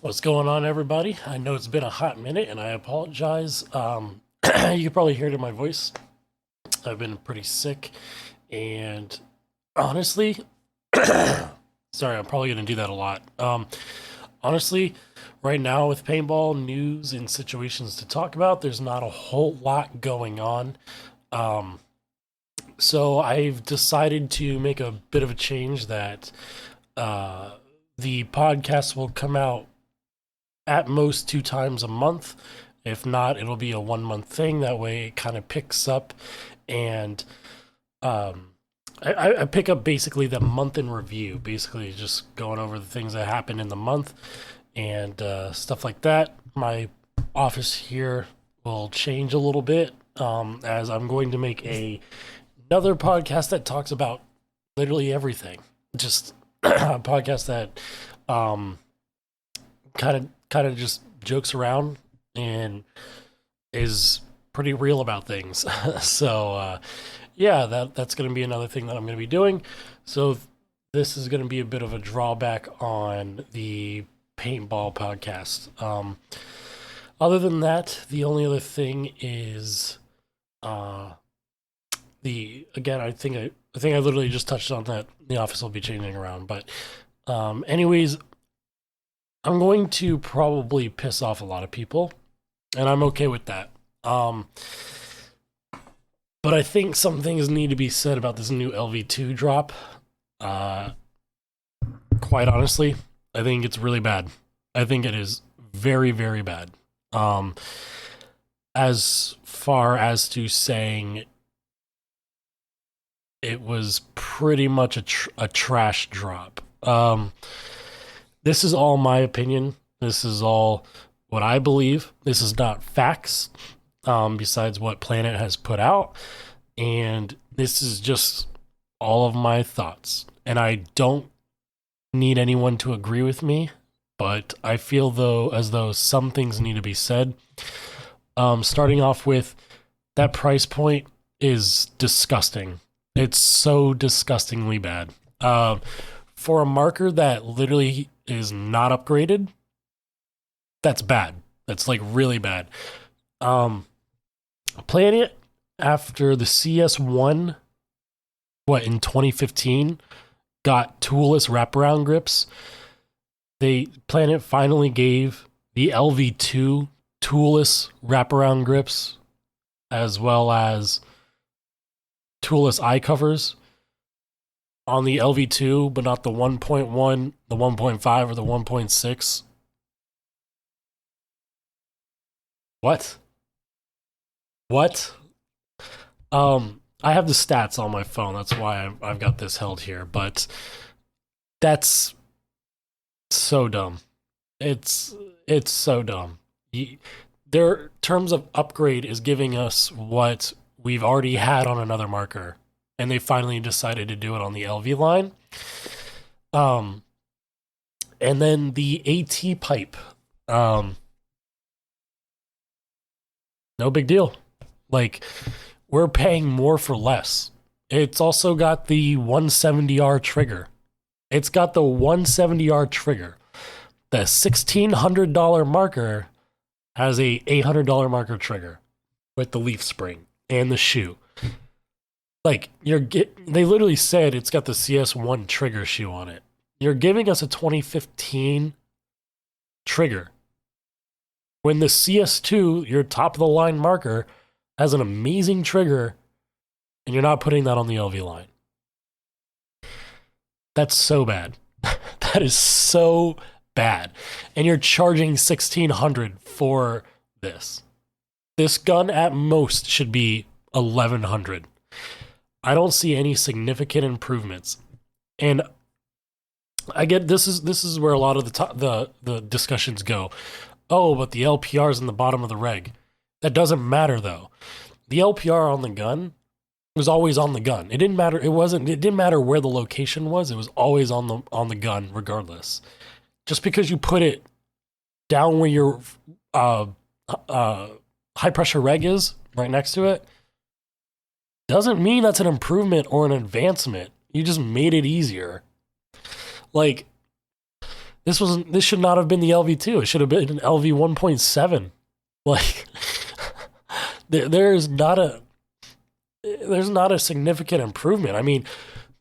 What's going on, everybody? I know it's been a hot minute, and I apologize. You can probably hear it in my voice. I've been pretty sick, and honestly, sorry, I'm probably going to do that a lot. Honestly, right now with paintball news and situations to talk about, there's not a whole lot going on. So I've decided to make a bit of a change that the podcast will come out at most 2 times a month. If not, it'll be a 1 month thing. That way it kind of picks up, and I pick up basically the month in review, basically just going over the things that happened in the month and stuff like that. My office here will change a little bit, as I'm going to make another podcast that talks about literally everything. Just a podcast that kind of just jokes around and is pretty real about things. So yeah, that's going to be another thing that I'm going to be doing. So this is going to be a bit of a drawback on the paintball podcast. Other than that, the only other thing is I think I literally just touched on that. The office will be changing around, but anyways, I'm going to probably piss off a lot of people, and I'm okay with that. But I think some things need to be said about this new LV2 drop. Quite honestly, I think it's really bad. I think it is very, very bad. As far as to saying it was pretty much a trash drop. This is all my opinion. This is all what I believe. This is not facts, besides what Planet has put out. And this is just all of my thoughts. And I don't need anyone to agree with me, but I feel as though some things need to be said. Starting off with, that price point is disgusting. It's so disgustingly bad. For a marker that literally is not upgraded, that's bad. That's like really bad. Planet, after the CS1, in 2015, got toolless wraparound grips. Planet finally gave the LV2 toolless wraparound grips, as well as toolless eye covers on the LV2, but not the 1.1, the 1.5, or the 1.6. What? I have the stats on my phone. That's why I've got this held here. But that's so dumb. It's so dumb. Their terms of upgrade is giving us what we've already had on another marker, and they finally decided to do it on the LV line. And then the AT pipe. No big deal. Like, we're paying more for less. It's also got the 170R trigger. It's got the 170R trigger. The $1,600 marker has a $800 marker trigger with the leaf spring and the shoe. Like, they literally said it's got the CS1 trigger shoe on it. You're giving us a 2015 trigger, when the CS2, your top of the line marker, has an amazing trigger, and you're not putting that on the LV line. That's so bad. That is so bad. And you're charging $1,600 for this. This gun at most should be $1,100. I don't see any significant improvements. And I get this is where a lot of the discussions go. Oh, but the LPR is in the bottom of the reg. That doesn't matter though. The LPR on the gun was always on the gun. It didn't matter. It didn't matter where the location was. It was always on the gun, regardless. Just because you put it down where your high pressure reg is, right next to it, doesn't mean that's an improvement or an advancement. You just made it easier. Like, This should not have been the LV2. It should have been an LV 1.7. Like there's not a significant improvement. I mean,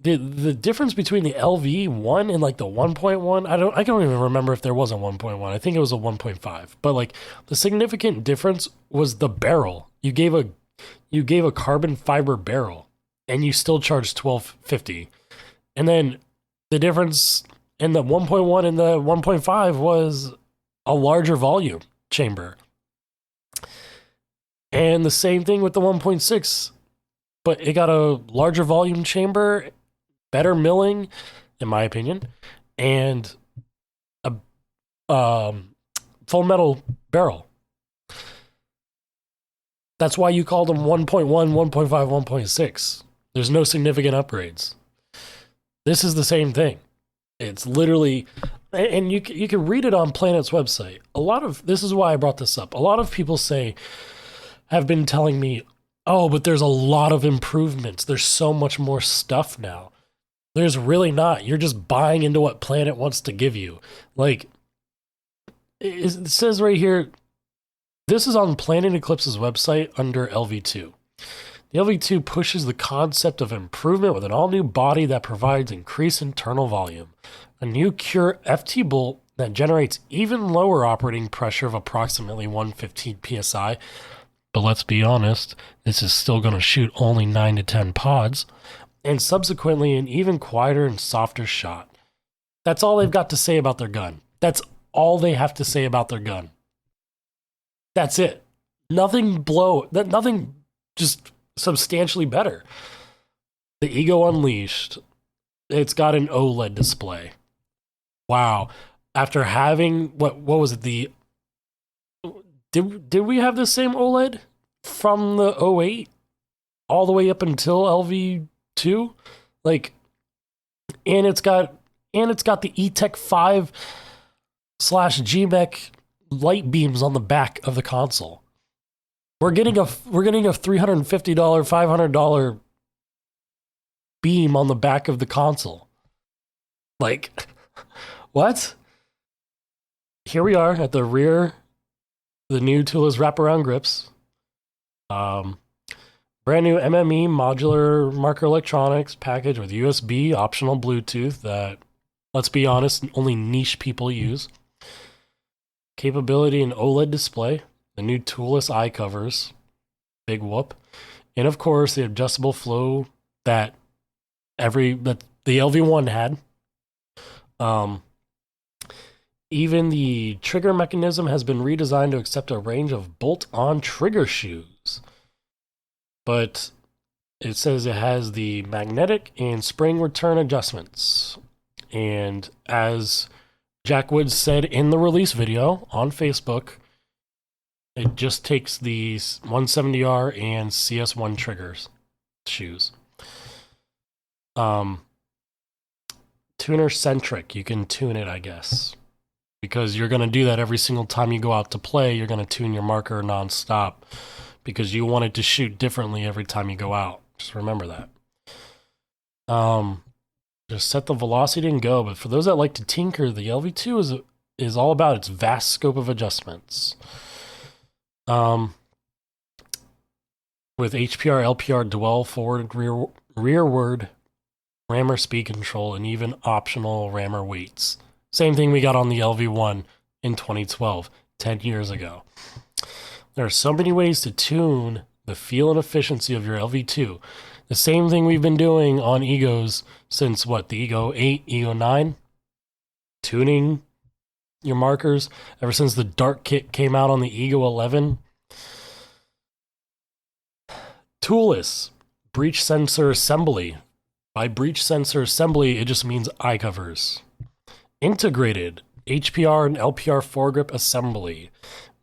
the difference between the LV1 and like the 1.1, I don't even remember if there was a 1.1. I think it was a 1.5. But like the significant difference was the barrel. You gave a carbon fiber barrel and you still charged $12.50. And then the difference in the 1.1 and the 1.5 was a larger volume chamber. And the same thing with the 1.6, but it got a larger volume chamber, better milling, in my opinion, and a full metal barrel. That's why you called them 1.1, 1.5, 1.6. There's no significant upgrades. This is the same thing. It's literally, and you can read it on Planet's website. This is why I brought this up. A lot of people have been telling me, oh, but there's a lot of improvements. There's so much more stuff now. There's really not. You're just buying into what Planet wants to give you. Like, it says right here, this is on Planet Eclipse's website under LV2. The LV2 pushes the concept of improvement with an all-new body that provides increased internal volume. A new Cure FT bolt that generates even lower operating pressure of approximately 115 psi. But let's be honest, this is still going to shoot only 9 to 10 pods. And subsequently an even quieter and softer shot. That's all they've got to say about their gun. That's all they have to say about their gun. That's it. Nothing just substantially better. The Ego Unleashed, it's got an OLED display. Wow. After having, what was it, did we have the same OLED from the 08 all the way up until LV2? Like, and it's got the E-Tech 5/GMEC light beams on the back of the console. We're getting a $350, $500 beam on the back of the console. Like, what? Here we are at the rear, the new toolless wraparound grips. Brand new MME modular marker electronics package with USB, optional Bluetooth that, let's be honest, only niche people use. Capability and OLED display. The new toolless eye covers. Big whoop. And of course, the adjustable flow that the LV1 had. Even the trigger mechanism has been redesigned to accept a range of bolt-on trigger shoes. But it says it has the magnetic and spring return adjustments. And as Jack Woods said in the release video on Facebook, it just takes these 170R and CS1 triggers shoes. Tuner centric. You can tune it, I guess. Because you're going to do that every single time you go out to play. You're going to tune your marker nonstop. Because you want it to shoot differently every time you go out. Just remember that. Just set the velocity and go. But for those that like to tinker, the LV2 is all about its vast scope of adjustments. With HPR, LPR, dwell, forward, rearward, rammer speed control, and even optional rammer weights. Same thing we got on the LV1 in 2012, 10 years ago. There are so many ways to tune the feel and efficiency of your LV2. The same thing we've been doing on Egos since the Ego 8, Ego 9? Tuning your markers ever since the Dark Kit came out on the Ego 11. Toolless breach sensor assembly. By breach sensor assembly, it just means eye covers. Integrated HPR and LPR foregrip assembly.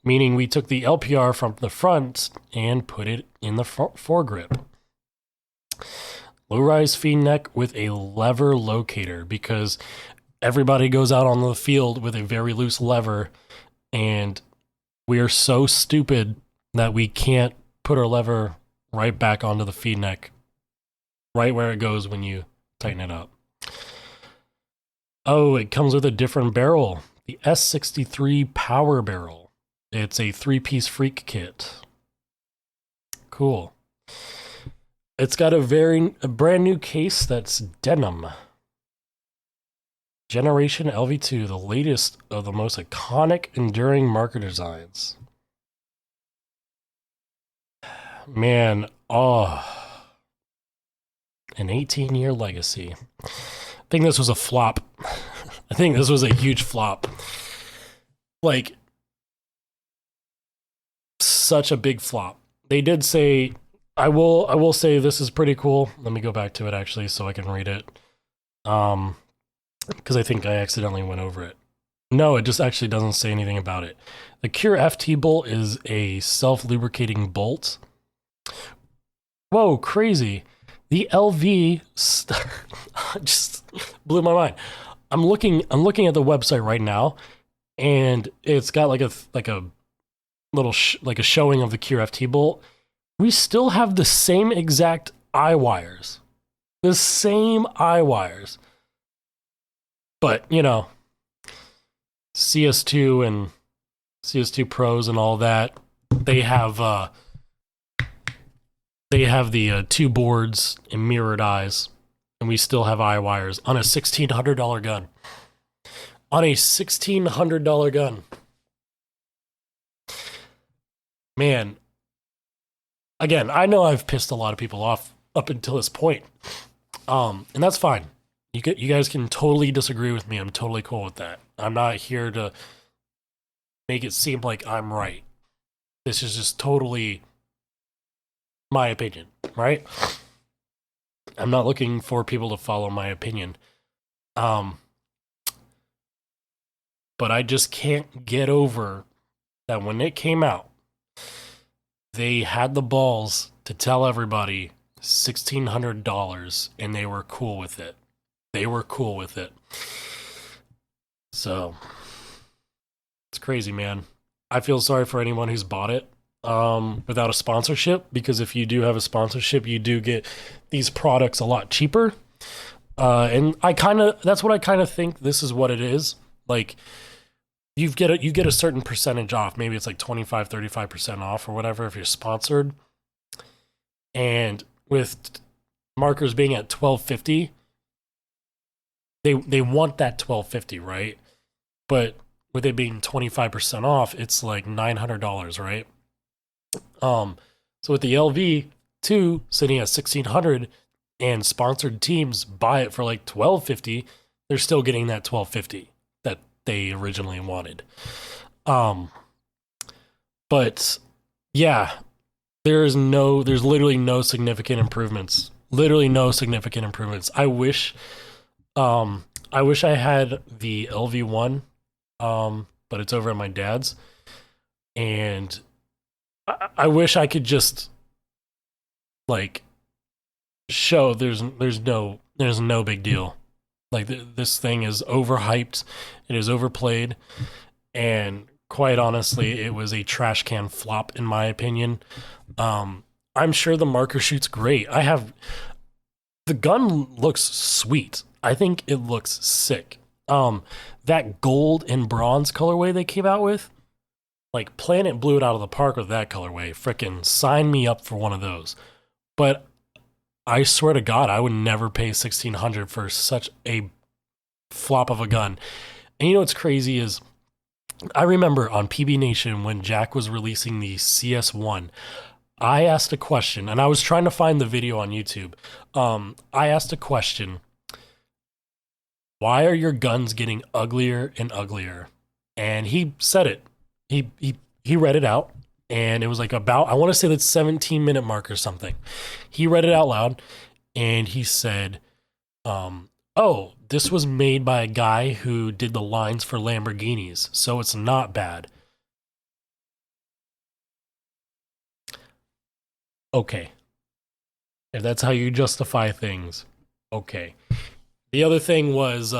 Meaning we took the LPR from the front and put it in the foregrip. Low-rise feed neck with a lever locator, because everybody goes out on the field with a very loose lever, and we are so stupid that we can't put our lever right back onto the feed neck, right where it goes when you tighten it up. Oh, it comes with a different barrel. The S63 Power Barrel. It's a 3-piece freak kit. Cool. It's got a brand new case that's denim. Generation LV2, the latest of the most iconic, enduring marker designs. Man, oh, an 18-year legacy. I think this was a flop. I think this was a huge flop. Like, such a big flop. They did say, I will say this is pretty cool. Let me go back to it actually so I can read it. Because I think I accidentally went over it. No, it just actually doesn't say anything about it. The Cure FT bolt is a self-lubricating bolt. Whoa, crazy. The LV just blew my mind. I'm looking at the website right now, and it's got like a little like a showing of the Cure FT bolt. We still have the same exact eye wires. The same eye wires. But, you know, CS2 and CS2 Pros and all that, they have the two boards and mirrored eyes, and we still have eye wires on a $1,600 gun. On a $1,600 gun. Man, again, I know I've pissed a lot of people off up until this point, and that's fine. You guys can totally disagree with me. I'm totally cool with that. I'm not here to make it seem like I'm right. This is just totally my opinion, right? I'm not looking for people to follow my opinion. But I just can't get over that when it came out, they had the balls to tell everybody $1,600 and they were cool with it. They were cool with it. So, it's crazy, man. I feel sorry for anyone who's bought it without a sponsorship, because if you do have a sponsorship, you do get these products a lot cheaper. And that's what I kind of think this is what it is. Like, you get a certain percentage off. Maybe it's like 25, 35% off or whatever if you're sponsored. And with markers being at $1,250, they want that $1,250, right? But with it being 25% off, it's like $900, right? So with the LV2 sitting at $1,600 and sponsored teams buy it for like $1,250, they're still getting that $1,250 that they originally wanted. But yeah, there's literally no significant improvements. Literally no significant improvements. I wish I had the LV1, but it's over at my dad's, and I wish I could just like show there's no big deal. Like this thing is overhyped, it is overplayed, and quite honestly, it was a trash can flop in my opinion. I'm sure the marker shoots great. The gun looks sweet. I think it looks sick. That gold and bronze colorway they came out with, like Planet blew it out of the park with that colorway. Frickin' sign me up for one of those. But I swear to God, I would never pay $1,600 for such a flop of a gun. And you know what's crazy is, I remember on PB Nation when Jack was releasing the CS1, I asked a question, and I was trying to find the video on YouTube. I asked a question: why are your guns getting uglier and uglier? And he said it. He read it out, and it was like about, I want to say that's 17-minute mark or something. He read it out loud, and he said, oh, this was made by a guy who did the lines for Lamborghinis, so it's not bad. Okay. If that's how you justify things, okay. The other thing was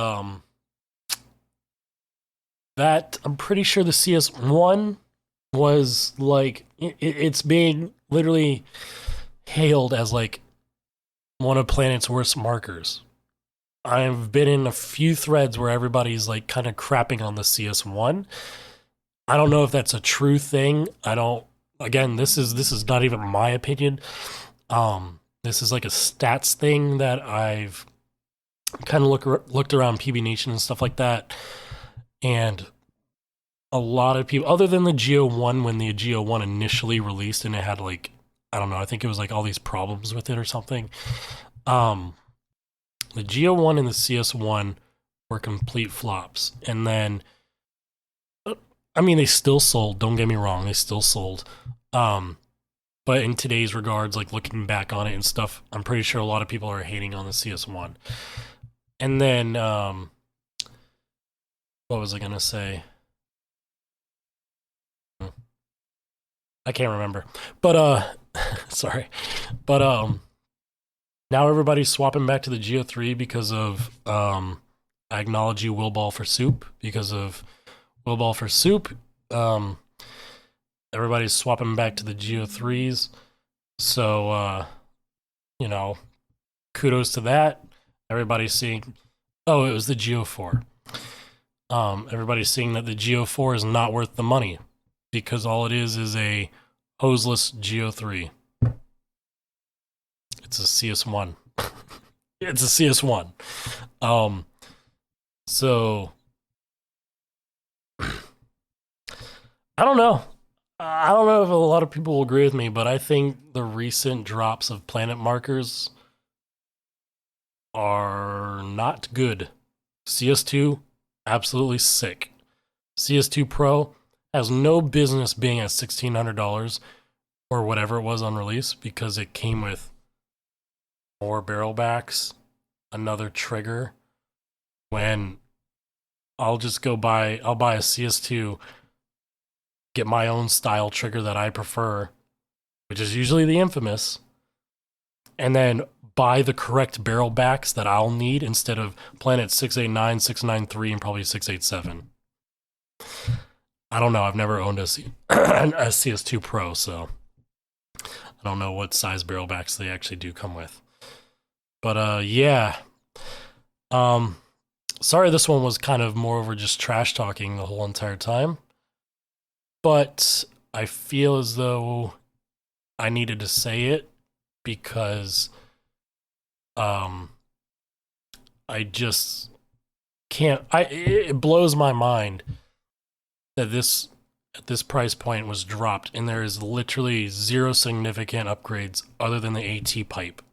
that I'm pretty sure the CS1 was like, it's being literally hailed as like one of Planet's worst markers. I've been in a few threads where everybody's like kind of crapping on the CS1. I don't know if that's a true thing. I don't. Again, this is not even my opinion. This is like a stats thing that I've kind of looked around PB Nation and stuff like that, and a lot of people, other than the Geo One, when the Geo One initially released and it had like, I don't know, I think it was like all these problems with it or something. Um, the Geo One and the CS1 were complete flops, and then I mean, they still sold. Don't get me wrong, they still sold. Um, but in today's regards, like looking back on it and stuff, I'm pretty sure a lot of people are hating on the CS1. And then, what was I gonna say? I can't remember. But sorry. But now everybody's swapping back to the Geo 3 because of I acknowledge you, Will Ball for Soup, because of Will Ball for Soup. Everybody's swapping back to the Geo 3s. So you know, kudos to that. Everybody's seeing, oh, it was the Geo 4. Everybody's seeing that the Geo 4 is not worth the money because all it is a hoseless Geo 3. It's a CS1. It's a CS1. So I don't know. I don't know if a lot of people will agree with me, but I think the recent drops of planet markers are not good. CS2, absolutely sick. CS2 Pro has no business being at $1,600 or whatever it was on release because it came with more barrel backs, another trigger. When I'll buy a CS2, get my own style trigger that I prefer, which is usually the infamous, and then buy the correct barrel backs that I'll need instead of playing at 689, 693, and probably 687. I don't know. I've never owned a CS2 Pro, so I don't know what size barrel backs they actually do come with. But yeah. Sorry this one was kind of more over just trash talking the whole entire time. But I feel as though I needed to say it because I just can't. It blows my mind that this at this price point was dropped, and there is literally zero significant upgrades other than the AT pipe,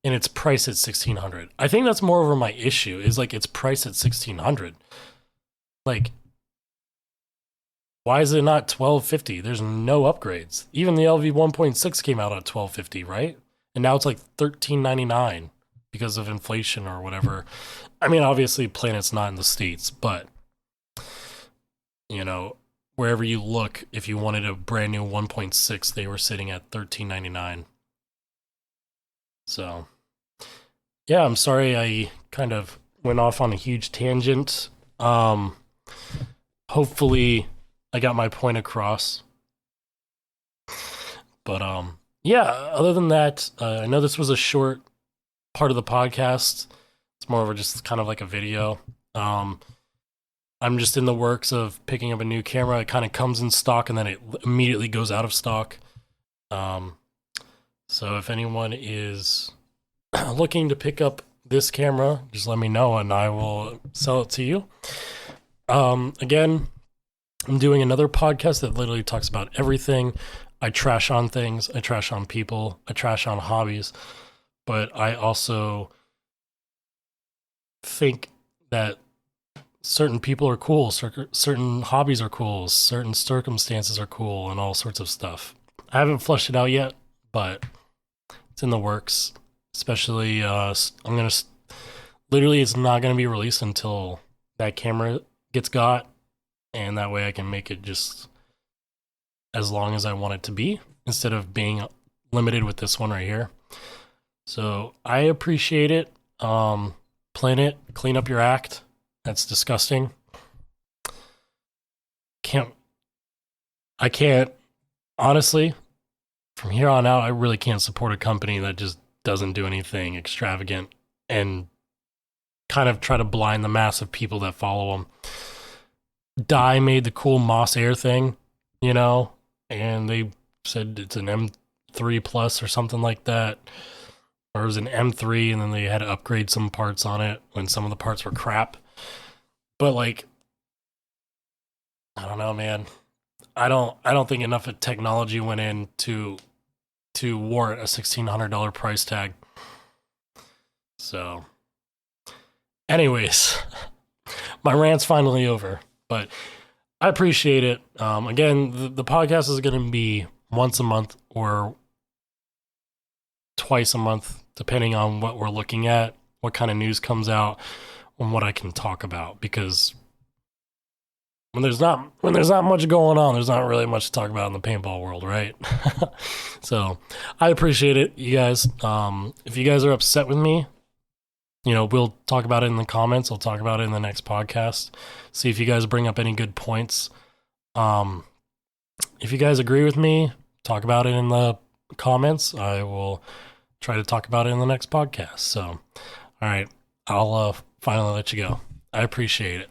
and it's priced at $1,600. I think that's more over my issue. Is like it's priced at $1,600. Like, why is it not $1,250? There's no upgrades. Even the LV 1.6 came out at $1,250, right? And now it's like $1,399 because of inflation or whatever. I mean, obviously, Planet's not in the States, but you know, wherever you look, if you wanted a brand new 1.6, they were sitting at $1,399. So, yeah, I'm sorry I kind of went off on a huge tangent. Hopefully I got my point across. But yeah, other than that, I know this was a short part of the podcast. It's more of just kind of like a video. I'm just in the works of picking up a new camera. It kind of comes in stock and then it immediately goes out of stock. So if anyone is looking to pick up this camera, just let me know and I will sell it to you. Again, I'm doing another podcast that literally talks about everything. I trash on things, I trash on people, I trash on hobbies, but I also think that certain people are cool, certain hobbies are cool, certain circumstances are cool, and all sorts of stuff. I haven't fleshed it out yet, but it's in the works. Especially, literally, it's not gonna be released until that camera gets got, and that way I can make it just as long as I want it to be, instead of being limited with this one right here. So I appreciate it. Planet, clean up your act. That's disgusting. I can't, honestly, from here on out, I really can't support a company that just doesn't do anything extravagant and kind of try to blind the mass of people that follow him. Dye made the cool Moss Air thing, you know, and they said it's an M3 Plus or something like that. Or it was an M3, and then they had to upgrade some parts on it when some of the parts were crap. But like, I don't know, man. I don't think enough of technology went in to warrant a $1,600 price tag. So, anyways, my rant's finally over, but I appreciate it. Again, the podcast is going to be once a month or twice a month, depending on what we're looking at, what kind of news comes out, and what I can talk about. Because when there's not much going on, there's not really much to talk about in the paintball world, right? So I appreciate it, you guys. If you guys are upset with me, you know, we'll talk about it in the comments. I'll talk about it in the next podcast. See if you guys bring up any good points. If you guys agree with me, talk about it in the comments. I will try to talk about it in the next podcast. So, all right, I'll finally let you go. I appreciate it.